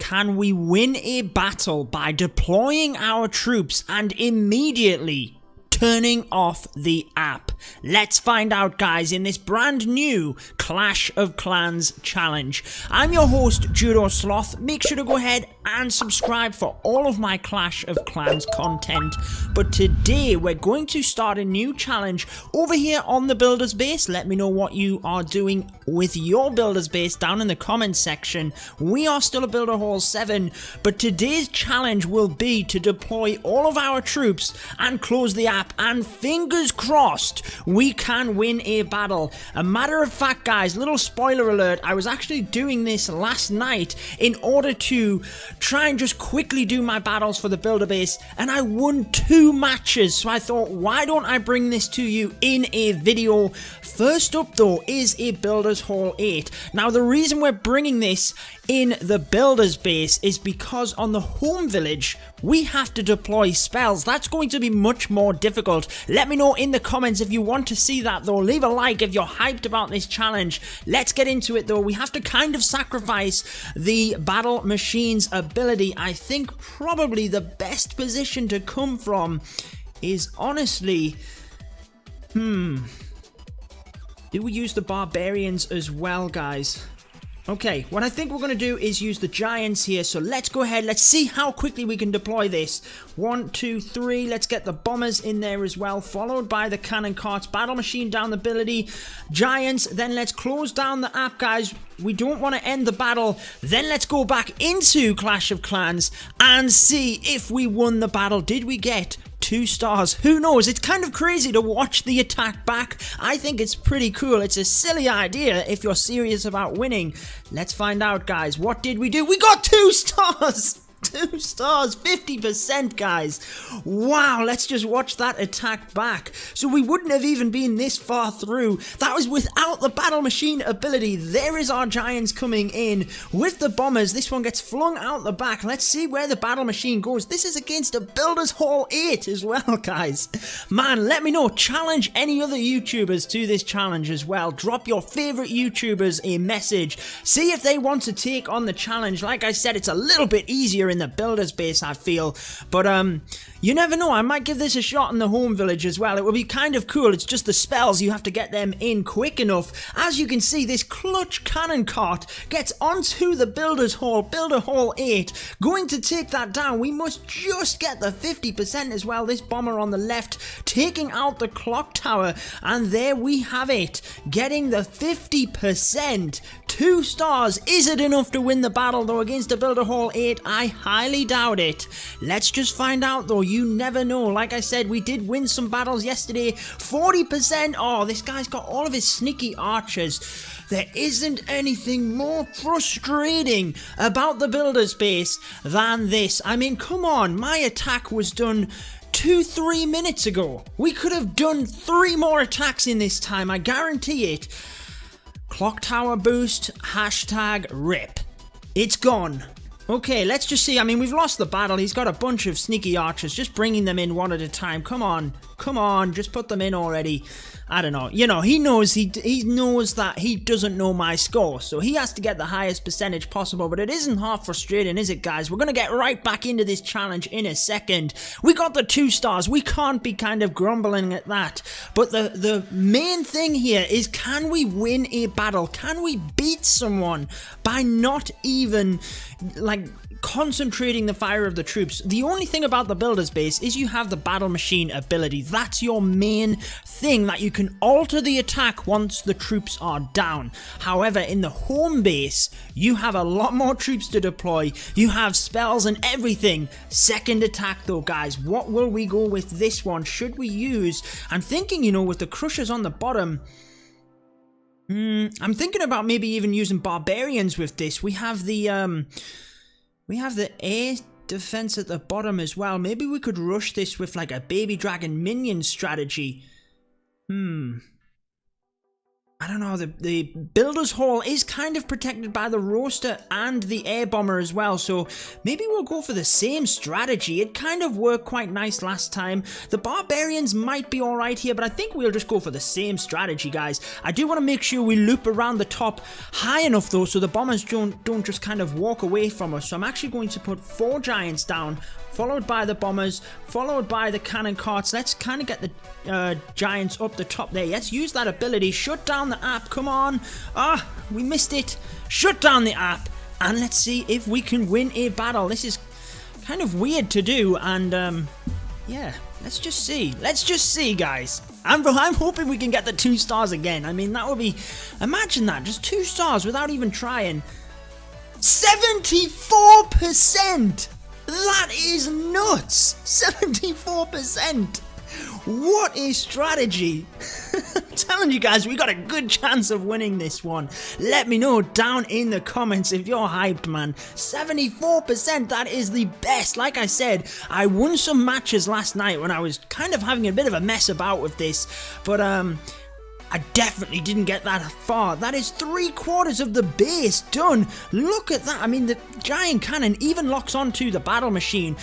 can we win a battle by deploying our troops and immediately turning off the app? Let's find out, guys, in this brand new Clash of Clans challenge. I'm your host, Judo Sloth. Make sure to go ahead and subscribe for all of my Clash of Clans content. But today we're going to start a new challenge over here on the Builders Base. Let me know what you are doing with your Builders Base down in the comments section. We are still a Builder Hall 7, but today's challenge will be to deploy all of our troops and close the app, and fingers crossed we can win a battle. A matter of fact, guys, little spoiler alert, I was actually doing this last night in order to try and just quickly do my battles for the Builder Base, and I won 2 matches, so I thought, why don't I bring this to you in a video? First up though is a Builders Hall 8. Now the reason we're bringing this in the Builders Base is because on the home village we have to deploy spells. That's going to be much more difficult. Let me know in the comments if you want to see that though. Leave a like if you're hyped about this challenge. Let's get into it though. We have to kind of sacrifice the battle machine's ability. I think probably the best position to come from is honestly, do we use the barbarians as well, guys? Okay, what I think we're going to do is use the giants here, so let's go ahead, let's see how quickly we can deploy this. 1, 2, 3, let's get the bombers in there as well, followed by the cannon carts, battle machine down the ability, giants, then let's close down the app, guys. We don't want to end the battle, then let's go back into Clash of Clans and see if we won the battle. Did we get 2 stars? Who knows? It's kind of crazy to watch the attack back. I think it's pretty cool. It's a silly idea if you're serious about winning. Let's find out, guys. What did we do? We got 2 stars! 2 stars, 50%, guys. Wow, let's just watch that attack back. So we wouldn't have even been this far through. That was without the battle machine ability. There is our giants coming in with the bombers. This one gets flung out the back. Let's see where the battle machine goes. This is against a Builders Hall 8 as well, guys. Man, let me know. Challenge any other YouTubers to this challenge as well. Drop your favorite YouTubers a message. See if they want to take on the challenge. Like I said, it's a little bit easier in the Builders Base, I feel, but you never know, I might give this a shot in the home village as well. It would be kind of cool. It's just the spells, you have to get them in quick enough. As you can see, this clutch cannon cart gets onto the Builders Hall, Builder Hall 8, going to take that down. We must just get the 50% as well. This bomber on the left taking out the clock tower, and there we have it, getting the 50%. 2 stars. Is it enough to win the battle though against the Builder Hall 8? I highly doubt it. Let's just find out though. You never know. Like I said, we did win some battles yesterday. 40%. Oh, this guy's got all of his sneaky archers. There isn't anything more frustrating about the Builders Base than this. I mean, come on. My attack was done 2-3 minutes ago. We could have done 3 more attacks in this time. I guarantee it. Clock tower boost, hashtag rip. It's gone. Okay, let's just see. I mean, we've lost the battle. He's got a bunch of sneaky archers, just bringing them in one at a time. Come on, just put them in already. I don't know. You know, he knows that he doesn't know my score, so he has to get the highest percentage possible, but it isn't half frustrating, is it, guys? We're going to get right back into this challenge in a second. We got the 2 stars. We can't be kind of grumbling at that, but the main thing here is, can we win a battle? Can we beat someone by not even, like, concentrating the fire of the troops? The only thing about the Builders Base is you have the battle machine ability. That's your main thing, that you can alter the attack once the troops are down. However, in the home base, you have a lot more troops to deploy. You have spells and everything. Second attack though, guys. What will we go with this one? Should we use, I'm thinking, you know, with the crushers on the bottom, I'm thinking about maybe even using barbarians with this. We have the air defense at the bottom as well. Maybe we could rush this with like a baby dragon minion strategy. I don't know, the builder's hall is kind of protected by the roaster and the air bomber as well, so maybe we'll go for the same strategy. It kind of worked quite nice last time. The barbarians might be alright here, but I think we'll just go for the same strategy, guys. I do want to make sure we loop around the top high enough though, so the bombers don't just kind of walk away from us. So I'm actually going to put 4 giants down, followed by the bombers, followed by the cannon carts. Let's kind of get the giants up the top there. Let's use that ability. Shut down the app. Come on. Ah, we missed it. Shut down the app. And let's see if we can win a battle. This is kind of weird to do. And, yeah, let's just see. Let's just see, guys. I'm hoping we can get the 2 stars again. I mean, that would be... Imagine that. Just 2 stars without even trying. 74%! That is nuts! 74%! What a strategy! I'm telling you guys, we got a good chance of winning this one. Let me know down in the comments if you're hyped, man. 74%, that is the best. Like I said, I won some matches last night when I was kind of having a bit of a mess about with this, but I definitely didn't get that far. That is 3/4 of the base done. Look at that. I mean, the giant cannon even locks onto the battle machine.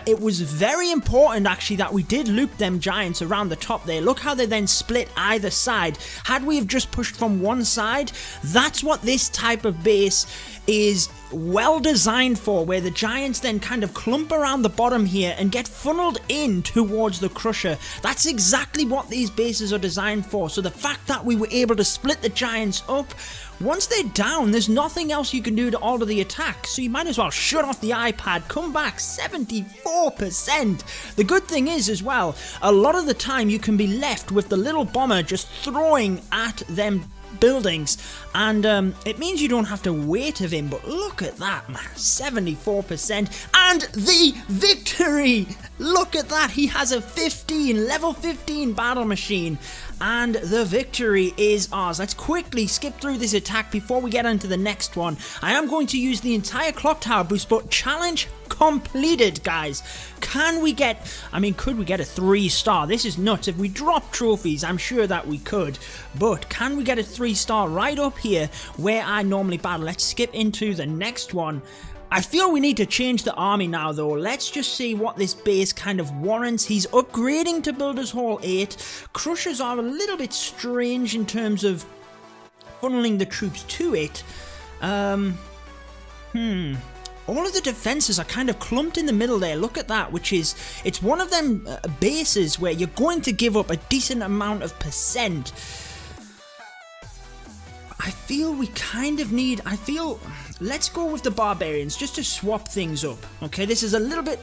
It was very important actually that we did loop them giants around the top there. Look how they then split either side. Had we have just pushed from one side, that's what this type of base is well designed for, where the giants then kind of clump around the bottom here and get funneled in towards the crusher. That's exactly what these bases are designed for. So the fact that we were able to split the giants up, once they're down, there's nothing else you can do to alter the attack, so you might as well shut off the iPad. Come back. 74%. The good thing is as well, a lot of the time you can be left with the little bomber just throwing at them buildings, and it means you don't have to wait of him. But look at that, man. 74% and the victory. Look at that. He has a level 15 battle machine, and the victory is ours. Let's quickly skip through this attack before we get into the next one. I am going to use the entire clock tower boost, but challenge completed, guys. Can we get, could we get a 3-star? This is nuts. If we drop trophies, I'm sure that we could, but can we get a 3-star right up here where I normally battle? Let's skip into the next one. I feel we need to change the army now though. Let's just see what this base kind of warrants. He's upgrading to Builder's Hall 8. Crushers are a little bit strange in terms of funneling the troops to it. All of the defenses are kind of clumped in the middle there. Look at that, it's one of them bases where you're going to give up a decent amount of percent. I feel we kind of need, let's go with the barbarians just to swap things up. Okay, this is a little bit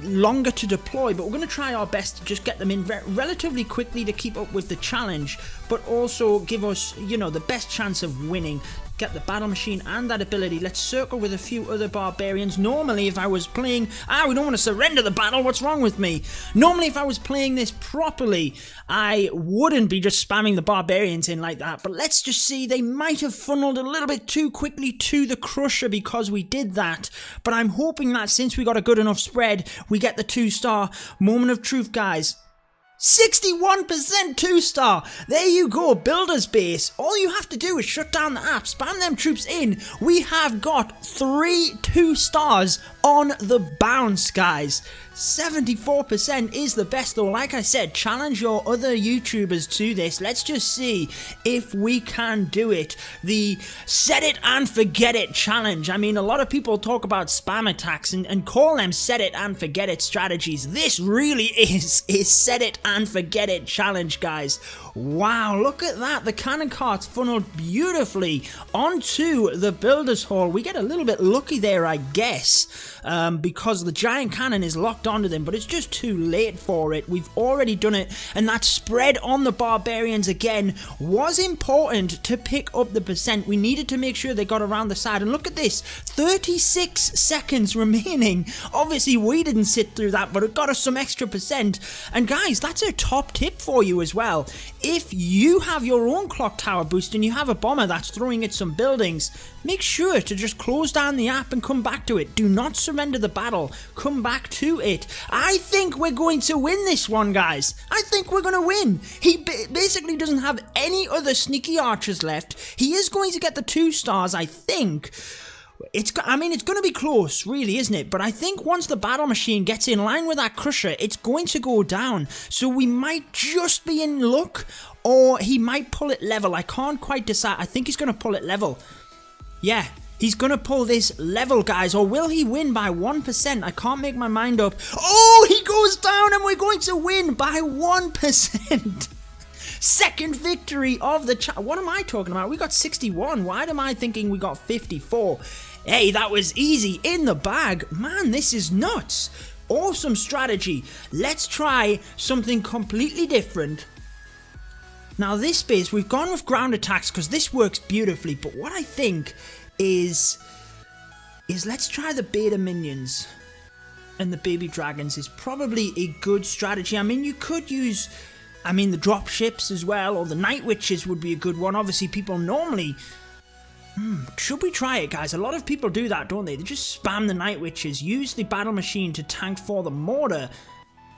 longer to deploy, but we're going to try our best to just get them in relatively quickly to keep up with the challenge, but also give us, the best chance of winning. Get the battle machine and that ability. Let's circle with a few other barbarians. Normally, if I was playing... we don't want to surrender the battle. What's wrong with me? Normally, if I was playing this properly, I wouldn't be just spamming the barbarians in like that. But let's just see. They might have funneled a little bit too quickly to the crusher because we did that. But I'm hoping that since we got a good enough spread, we get the 2-star. Moment of truth, guys. 61% 2-star. There you go, Builder's Base. All you have to do is shut down the app, spam them troops in. We have got 3 2-stars on the bounce, guys. 74% is the best though. Like I said, challenge your other YouTubers to this. Let's just see if we can do it. The set it and forget it challenge. A lot of people talk about spam attacks and call them set it and forget it strategies. This really is a set it and forget it challenge, guys. Wow, look at that. The cannon carts funneled beautifully onto the Builder's Hall. We get a little bit lucky there, I guess, because the giant cannon is locked onto them, but it's just too late for it. We've already done it, and that spread on the barbarians again was important to pick up the percent. We needed to make sure they got around the side, and look at this, 36 seconds remaining. Obviously we didn't sit through that, but it got us some extra percent. And guys, that's a top tip for you as well. if you have your own clock tower boost and you have a bomber that's throwing at some buildings, make sure to just close down the app and come back to it. Do not surrender the battle. Come back to it. I think we're going to win this one, guys. I think we're going to win. He basically doesn't have any other sneaky archers left. He is going to get the 2 stars, I think. It's going to be close, really, isn't it? But I think once the battle machine gets in line with that crusher, it's going to go down. So we might just be in luck, or he might pull it level. I can't quite decide. I think he's going to pull it level. Yeah, he's going to pull this level, guys. Or will he win by 1%? I can't make my mind up. Oh, he goes down and we're going to win by 1%. Second victory of the what am I talking about? We got 61. Why am I thinking we got 54? Hey, that was easy in the bag. Man, this is nuts. Awesome strategy. Let's try something completely different. Now this base, we've gone with ground attacks because this works beautifully. But what I think is let's try the beta minions. And the baby dragons is probably a good strategy. I mean, you could use... the drop ships as well, or the night witches would be a good one. Obviously, people normally... should we try it, guys? A lot of people do that, don't they? They just spam the night witches, use the battle machine to tank for the mortar.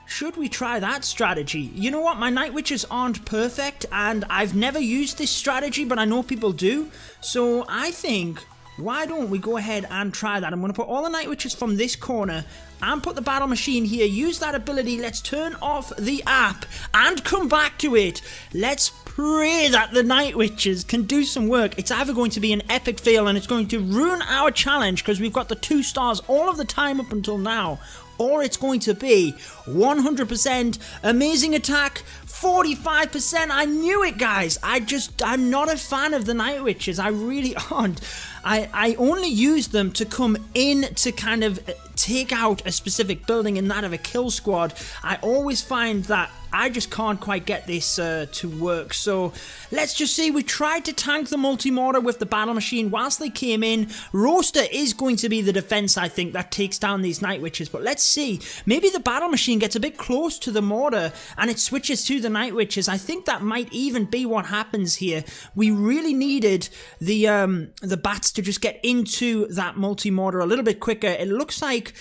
Should we try that strategy? You know what? My night witches aren't perfect, and I've never used this strategy, but I know people do. So I think... why don't we go ahead and try that? I'm going to put all the night witches from this corner and put the battle machine here. Use that ability. Let's turn off the app and come back to it. Let's pray that the night witches can do some work. It's either going to be an epic fail and it's going to ruin our challenge because we've got the 2 stars all of the time up until now, or it's going to be 100% amazing attack, 45%. I knew it, guys. I'm not a fan of the night witches. I really aren't. I only use them to come in to kind of take out a specific building in that of a kill squad. I always find that I just can't quite get this to work. So let's just see. We tried to tank the multi-mortar with the battle machine whilst they came in. Roaster is going to be the defense, I think, that takes down these night witches. But let's see. Maybe the battle machine gets a bit close to the mortar and it switches to the night witches. I think that might even be what happens here. We really needed the bats to just get into that multi-mortar a little bit quicker. It looks like...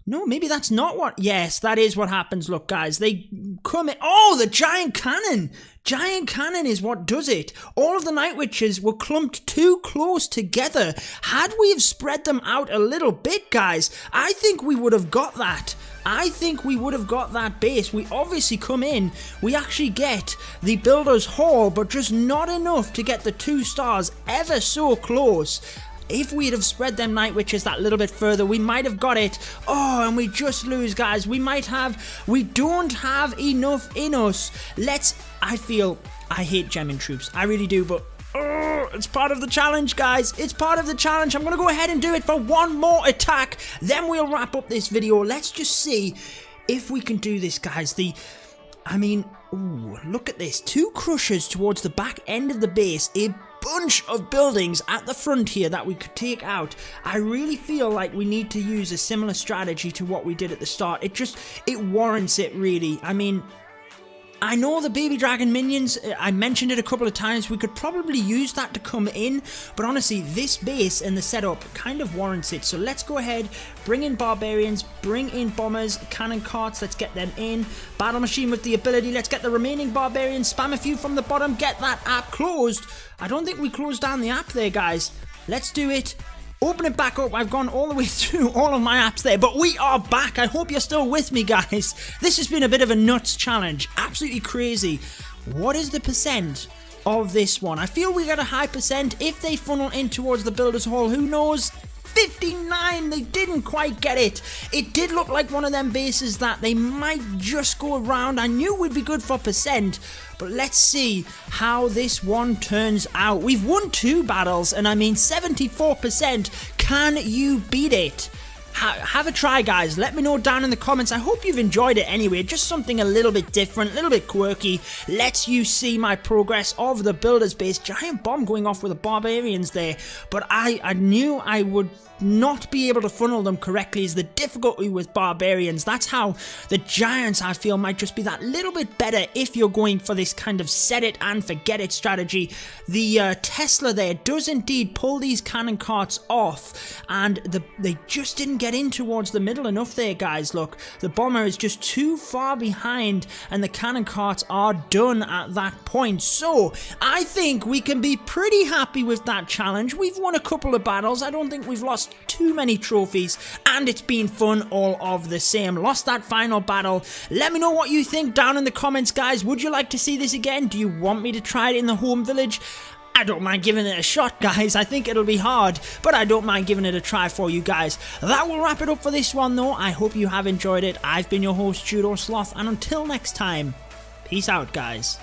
no, maybe that's not what... yes, that is what happens. Look, guys, they come in... oh, the giant cannon! Giant cannon is what does it. All of the night witches were clumped too close together. Had we have spread them out a little bit, guys, I think we would have got that. I think we would have got that base. We obviously come in, we actually get the Builder's Hall, but just not enough to get the 2 stars ever so close. If we'd have spread them night witches that little bit further, we might have got it. Oh, and we just lose, guys. We don't have enough in us. I hate gemming troops. I really do, but it's part of the challenge, guys. It's part of the challenge. I'm going to go ahead and do it for one more attack. Then we'll wrap up this video. Let's just see if we can do this, guys. Ooh, look at this. 2 crushers towards the back end of the base. A bunch of buildings at the front here that we could take out. I really feel like we need to use a similar strategy to what we did at the start. It warrants it, really. I know the baby dragon minions, I mentioned it a couple of times, we could probably use that to come in, but honestly, this base and the setup kind of warrants it. So let's go ahead, bring in barbarians, bring in bombers, cannon carts, let's get them in. Battle machine with the ability, let's get the remaining barbarians, spam a few from the bottom, get that app closed. I don't think we closed down the app there, guys. Let's do it. Open it back up. I've gone all the way through all of my apps there, but we are back. I hope you're still with me, guys. This has been a bit of a nuts challenge. Absolutely crazy. What is the percent of this one? I feel we got a high percent. If they funnel in towards the Builder's Hall, who knows? 59, they didn't quite get it. It did look like one of them bases that they might just go around. I knew we'd be good for percent, but let's see how this one turns out. We've won 2 battles, and 74%. Can you beat it? Have a try, guys. Let me know down in the comments. I hope you've enjoyed it anyway. Just something a little bit different, a little bit quirky. Lets you see my progress of the Builder's base. Giant bomb going off with the barbarians there. But I knew I would not be able to funnel them correctly is the difficulty with barbarians. That's how the giants, I feel, might just be that little bit better if you're going for this kind of set it and forget it strategy. The Tesla there does indeed pull these cannon carts off, and they just didn't get in towards the middle enough there, guys. Look, the bomber is just too far behind, and the cannon carts are done at that point. So I think we can be pretty happy with that challenge. We've won a couple of battles. I don't think we've lost too many trophies, and it's been fun all of the same. Lost that final battle. Let me know what you think down in the comments, guys. Would you like to see this again? Do you want me to try it in the home village? I don't mind giving it a shot, guys. I think it'll be hard, but I don't mind giving it a try for you guys. That will wrap it up for this one, though. I hope you have enjoyed it. I've been your host, Judo Sloth, and until next time, peace out, guys.